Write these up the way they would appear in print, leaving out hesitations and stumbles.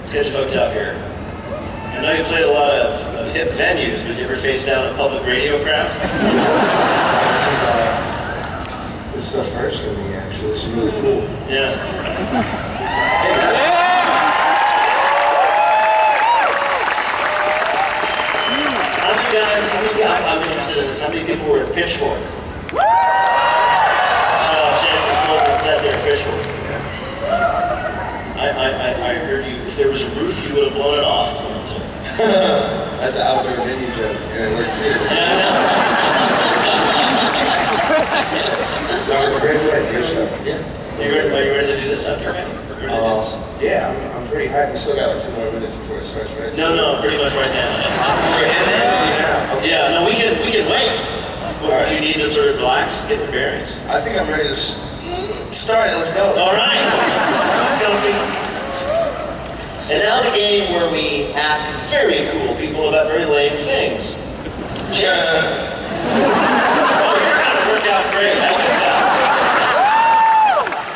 Let's get you hooked up here. I know you played a lot of hip venues, but you ever faced down a public radio crowd? This is a first for me, actually. This is really cool. Yeah. How many guys, I'm interested in this, how many people were at Pitchfork? Chances closing the set there at Pitchfork. I heard you, if there was a roof, you would have blown it off. That's an outdoor venue joke, and it works here. That was a great play, great show. Yeah. Are you ready to do this after, man? Yeah, I'm pretty hyped. We still got like 2 more minutes before it starts, right? No, pretty much right now. For him, yeah, no, we can wait. Right. You need to sort of relax, get your bearings. I think I'm ready to start it. Let's go. All right. Let's go, Fee. And now the game where we ask very cool people about very lame things. Chance. Oh, you're going to work out great. I can tell.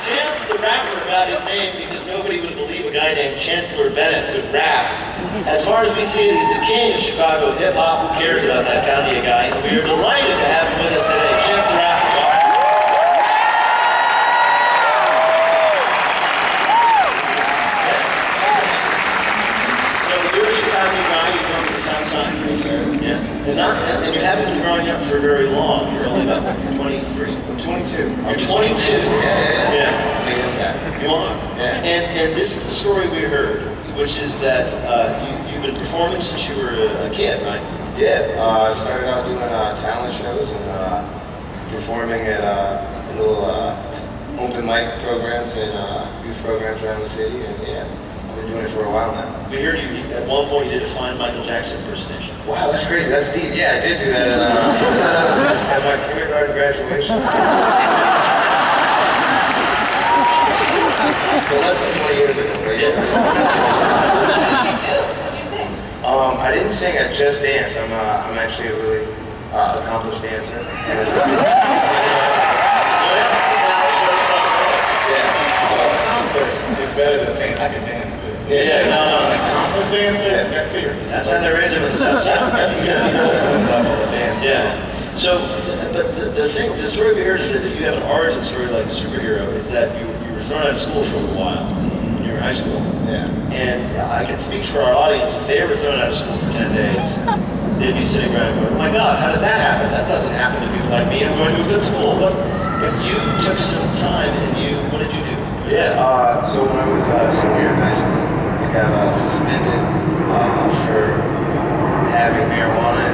Chance the rapper got his name because nobody would believe a guy named Chancellor Bennett could rap. As far as we see it, he's the king of Chicago hip-hop. Who cares about that county guy? And we are delighted to have him with us today. Chance the rapper. And you haven't been growing up for very long. You're only about 23. I'm 22. You're 22. Yeah. You are. Yeah. And this is the story we heard, which is that you've been performing since you were a kid, right? Yeah. I started out doing talent shows and performing at little open mic programs and youth programs around the city, and yeah. I've been doing it for a while now. We heard you, at one point you did a fine Michael Jackson impersonation. Wow, that's crazy. That's deep. Yeah, I did do that at my kindergarten graduation. So less than 20 years ago. But yeah. What did you do? What did you sing? I didn't sing. I just danced. I'm actually a really accomplished dancer. And, It's better than saying I can dance good. Yeah, no. An accomplished dancer, that's serious. That's how they raise him in the South Side. That's the level of dance. Yeah. So, but the story we heard is that if you have an origin story like a superhero, it's that you were thrown out of school for a while when you were in high school. Yeah. And I can speak for our audience, if they were thrown out of school for 10 days, they'd be sitting around going, oh my God, how did that happen? That doesn't happen to people like me. I'm going to a good school. But you took some time and what did you do? Yeah, so when I was a senior in high school, I got suspended for having marijuana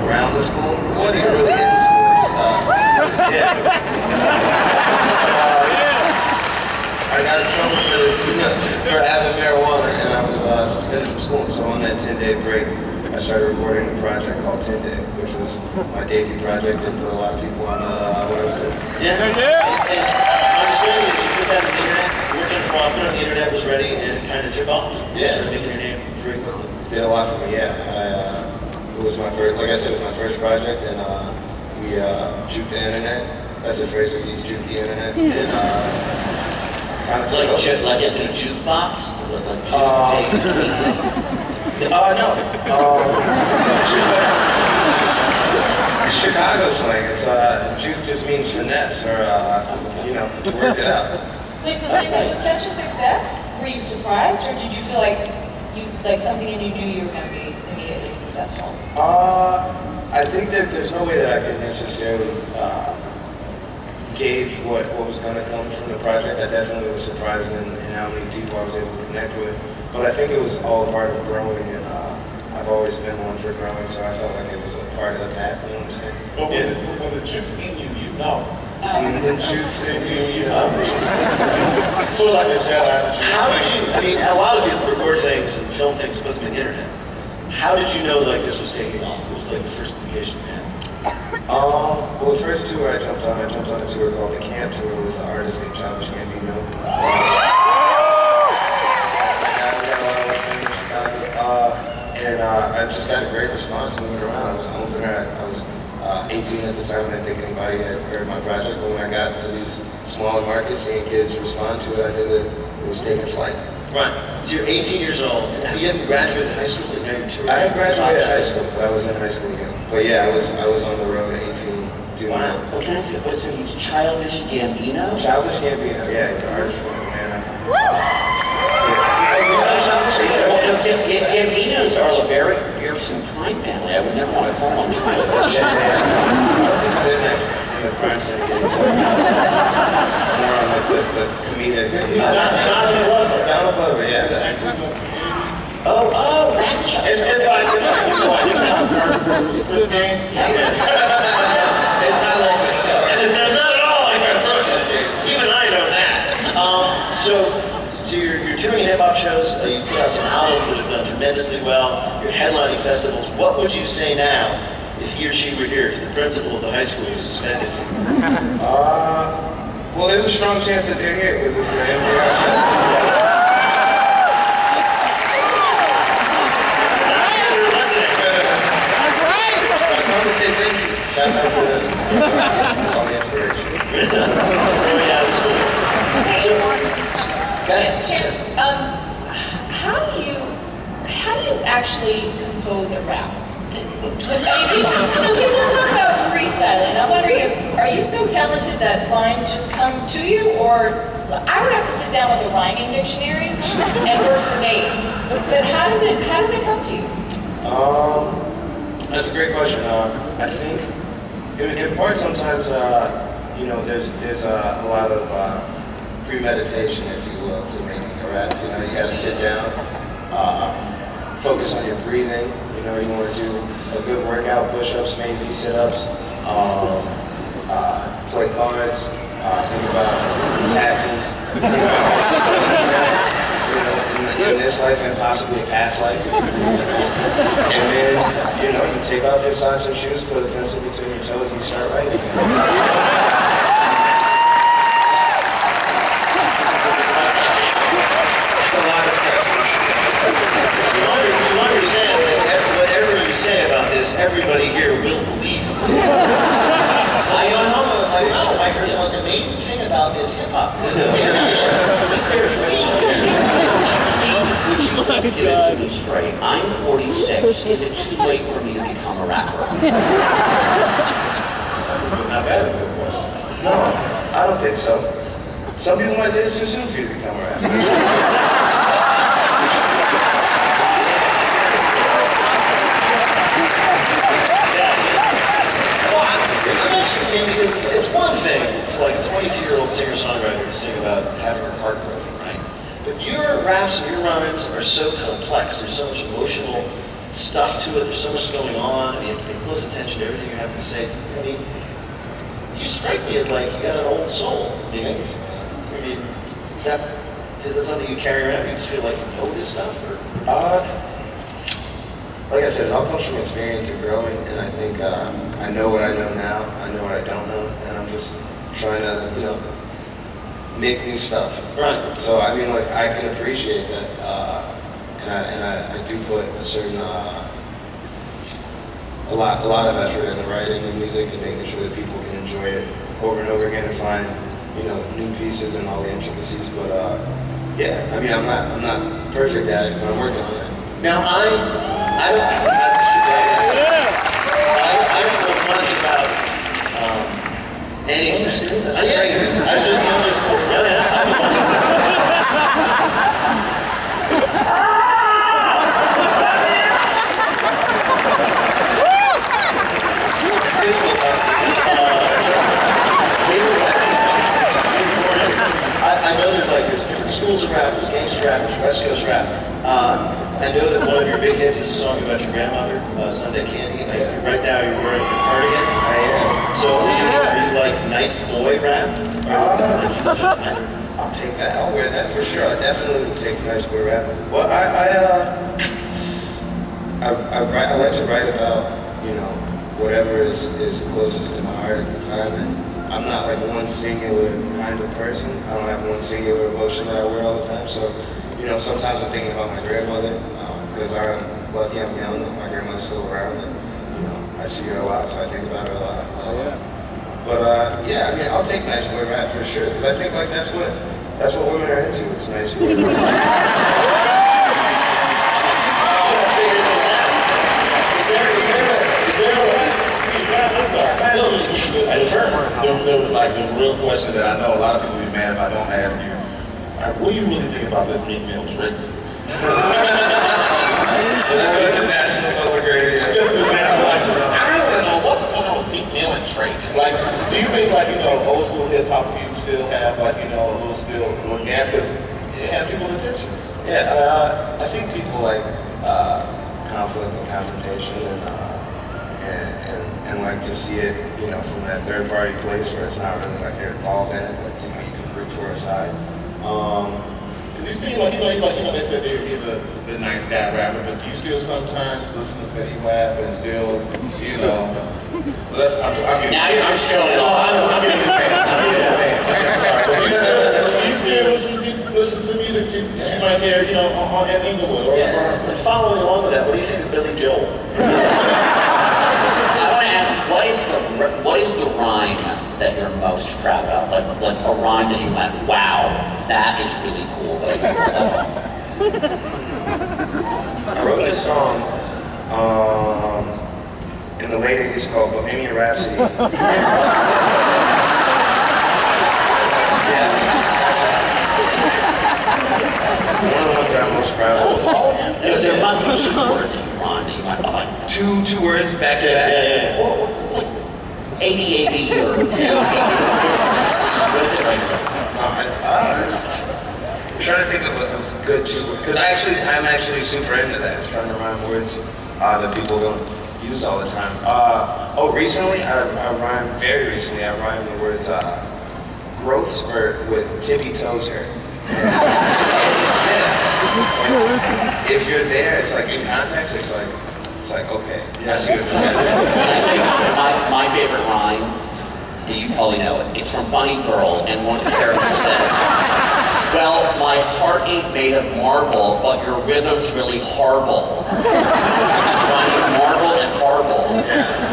around the school. It wasn't even really in the school, just, yeah. So, I got in trouble for this, for having marijuana, and I was suspended from school. So on that 10-day break, I started recording a project called 10 Day, which was my debut project that put a lot of people on what I was doing. Yeah. And my understanding is you put that on the internet, you worked on it for a while, put it on the internet, was ready, and it kind of took off. You started making your name very quickly. Did a lot for me, yeah. It was my first, like I said, it was my first project, and we juked the internet. That's the phrase we use, juke the internet. And kind of like as in a jukebox? No. Chicago slang. It's juke just means finesse, or to work it out. But it was such a success. Were you surprised, or did you feel like something in you knew you were going to be immediately successful? I think that there's no way that I could necessarily gauge what was going to come from the project. I definitely was surprised in how many people I was able to connect with. But I think it was all a part of growing, and I've always been one for growing, so I felt like it was a part of the path, you know what I'm saying? But when the juke's in you, you know. When the juke's in you, you know. Sort of like a Jedi. How did you, a lot of people record things and film things and put them on the internet. How did you know this was taking off? What was the first indication you had? Well, the first tour I jumped on a tour called the Camp Tour with an artist named Childish Gambino. And I just got a great response moving around. I was an opener. I was 18 at the time, and I think anybody had heard my project. But when I got to these smaller markets, seeing kids respond to it, I knew that it was taking flight. Right. So you're 18 years old. And have you haven't graduated high school? Now you're touring? I had graduated high school. I was in high school, yeah. But yeah, I was on the road at 18. Doing Wow. Well, can I ask you a question? He's Childish Gambino? Childish Gambino, yeah, he's an artist from Atlanta. Gambinos are a very fearsome crime family. I would never want to call on Childish. Yeah. He's in the crime syndicate. So, more on the comedic. Donald Glover, yeah. Oh, that's Childish. It's like his name. It's not like it's not at all like our Brooks. Even I know that. So you're touring hip hop shows. You put out some albums that have done tremendously well. You're headlining festivals. What would you say now if he or she were here to the principal of the high school you suspended? Well, there's a strong chance that they're here because this is an MJR show. Say thank you. Shouts out to all the inspiration. Really out of school. So, Chance, how do you actually compose a rap? I mean, people talk about freestyling. I'm wondering are you so talented that lines just come to you, or I would have to sit down with a rhyming dictionary and work for days. But how does it come to you? That's a great question. I think in part sometimes there's a lot of premeditation, if you will, to making a rap. You got to sit down, focus on your breathing. You want to do a good workout, push-ups, maybe sit-ups, play cards, think about taxes, think about in this life and possibly a past life if you're doing that. And then, you take off your socks and shoes, put a pencil between your toes, and you start writing. It's a lot of stuff. you understand that whatever you say about this, everybody here will believe it. I don't know. The most amazing thing about this hip hop is with their feet. Would you please give it to me straight? I'm 46. Is it too late for me to become a rapper? Not bad as a good question. No, I don't think so. Some people might say it's too soon for you to become a rapper. Because it's one thing for like a 22-year-old singer-songwriter to sing about having her heart broken, right? But your raps and your rhymes are so complex. There's so much emotional stuff to it. There's so much going on. I mean, you have to pay close attention to everything you're having to say. I mean, you strike me as like you got an old soul. I mean, is that something you carry around? You just feel like you know this stuff, or? Like I said, it all comes from experience and growing, and I think I know what I know now, I know what I don't know, and I'm just trying to, make new stuff. Right. So I mean, like I can appreciate that, and I do put a certain a lot of effort into writing the music and making sure that people can enjoy it over and over again and find new pieces and all the intricacies. But yeah, I mean, I'm not perfect at it, but I'm working on it. Now I don't know much about anything. That's crazy. I just noticed that. I know there's different schools of rap. There's gangster rap, there's West Coast rap. I know that one of your big hits is a song about your grandmother, Sunday Candy. Right now you're wearing your cardigan. I am. So are you like nice boy rap? I'll take that. I'll wear that for sure. I definitely will take nice boy rap. Well, I like to write about whatever is closest to my heart at the time, and I'm not like one singular kind of person. I don't have one singular emotion that I wear all the time. So sometimes I'm thinking about my grandmother because I'm lucky I'm young. My grandmother's still around, and I see her a lot, so I think about her a lot. But yeah, I mean, I'll take nice boy rap for sure because I think like that's what That's what women are into. It's nice. You gotta figure this out. Is there a way? I'm sorry. Like the real question that I know a lot of people be mad if I don't ask you. Like, what do you really think about this meat meal Drake? That's the national public radio. I want to know what's going on with Meek Mill and Drake. Like, do you think like old school hip hop feuds still have like a little gas because it has people's attention? Yeah, I think people like conflict and confrontation and like to see it, from that third party place where it's not really like you're involved in it, but you can root for a side. Because you seem like, they said they were the nice guy rapper, but do you still sometimes listen to Fetty Wap and still, Now you're just showing off. I'm getting advanced. I'm sorry. But you still listen to music that you might hear, on Inglewood or And following along with that, what do you think of Billy Joel? I want to ask, what is the rhyme that you're most proud of? Like a rhyme that you went, wow, that is really cool. That I just pulled that off. I wrote this song in the late 80s called Bohemian Rhapsody. One of the ones that I'm most proud of. There must be two words in your rhyme that you went, oh, like, Two words back to back. Yeah. ABAB or what is it right there? I'm trying to think of a good two, because I'm actually super into that. It's trying to rhyme words that people don't use all the time. Recently, very recently, I rhymed the words growth spurt with tippy toeser. If you're there, it's like in context, it's like okay, I see what this guy's doing. Can I tell you my favorite rhyme? You probably know it. It's from Funny Girl, and one of the characters says, well, my heart ain't made of marble, but your rhythm's really horrible. Rhyming marble and horrible.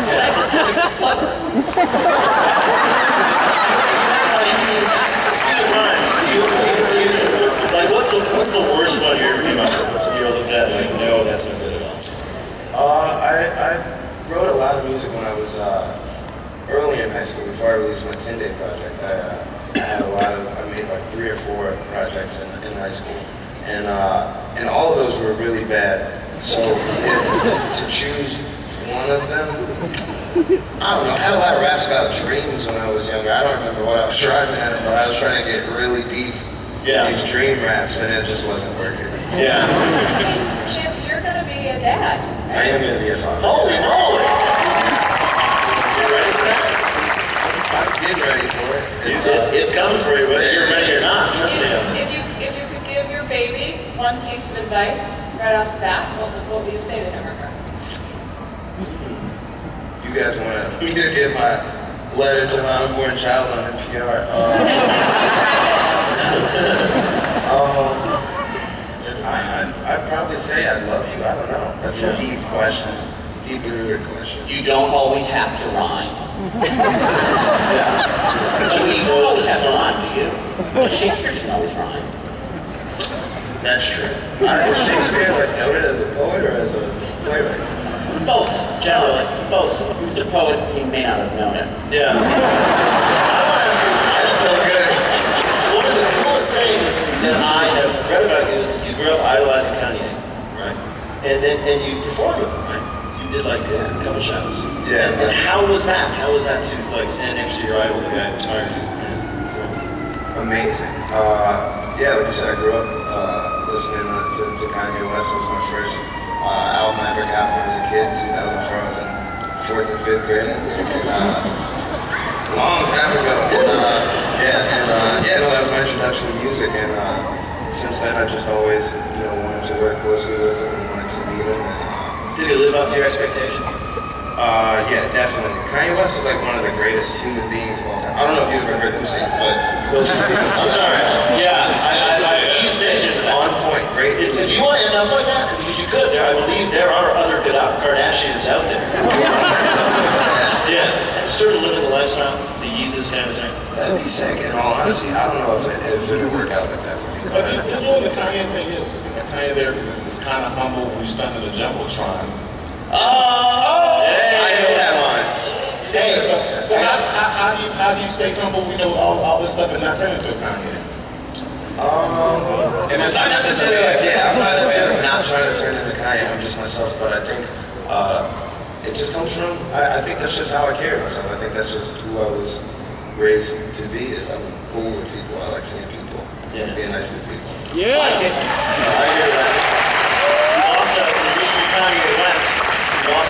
That's clever. Like, what's the worst one you ever came up with? So you look at like, no, that's not good at all. I wrote a lot of music when I was early in high school. Before I released my 10-day project, I made like 3 or 4 projects in high school, and all of those were really bad. So to choose one of them, I don't know. I had a lot of raps about dreams when I was younger. I don't remember what I was driving at, but I was trying to get really deep. Yeah. These dream raps, and it just wasn't working. Yeah. Hey, Chance, you're gonna be a dad. I am going to be a father. Holy moly! You ready for that? I'm getting ready for it. It's coming for you, whether you're ready or not. Trust me on this. If you could give your baby one piece of advice right off the bat, what would you say to him or her? You guys want me to get my letter to my unborn child on NPR? I'd probably say I love you. I don't know. That's a deep question. Deeply rooted question. You don't always have to rhyme. You don't always have to rhyme, do you? But Shakespeare didn't always rhyme. That's true. Is Shakespeare noted as a poet or as a playwright? Both, generally. Both. He was a poet, he may not have known it. Yeah. I want to ask you, That's so good. one of the coolest things that I have read about you is that you grew up idolizing Kanye, right? And you performed with him, right? You did like a couple shows. Yeah. And how was that? How was that to like stand next to your idol, the guy who inspired you? Amazing. Yeah, like you said, I grew up listening to Kanye West. It was my first album I ever got when I was a kid. 2004, I was in 4th or 5th grade, I think. And, long time ago. That was my introduction to music. And since then, I just always, wanted to work closely with him and wanted to meet him. And, Did he live up to your expectation? Yeah, definitely. Kanye West is like one of the greatest human beings of all time. I don't know if you've ever heard him sing, but those two people. I'm sorry. Yeah, he's on point. Great. Do you want to end up like that? Because you could. I believe there are other Kardashians out there. Yeah, and sort of living the lifestyle that Yeezus kind of thing? That'd be sick. In all honesty, I don't know if it would work out like that for me. But you know the Kanye thing is, Kanye there is kind of humble when you stand in the jumbotron. I know that line. Hey, so how do you stay humble? We know all this stuff and not turn into a Kanye. And it's not necessarily like, I'm not necessarily not trying to turn into Kanye. I'm just myself, but I think it just comes from. I think that's just how I carry myself. I think that's just who I was raised to be. Is I'm cool with people. I like seeing people. Being nice to people. Yeah. I hear that. Also, in addition to Kanye West,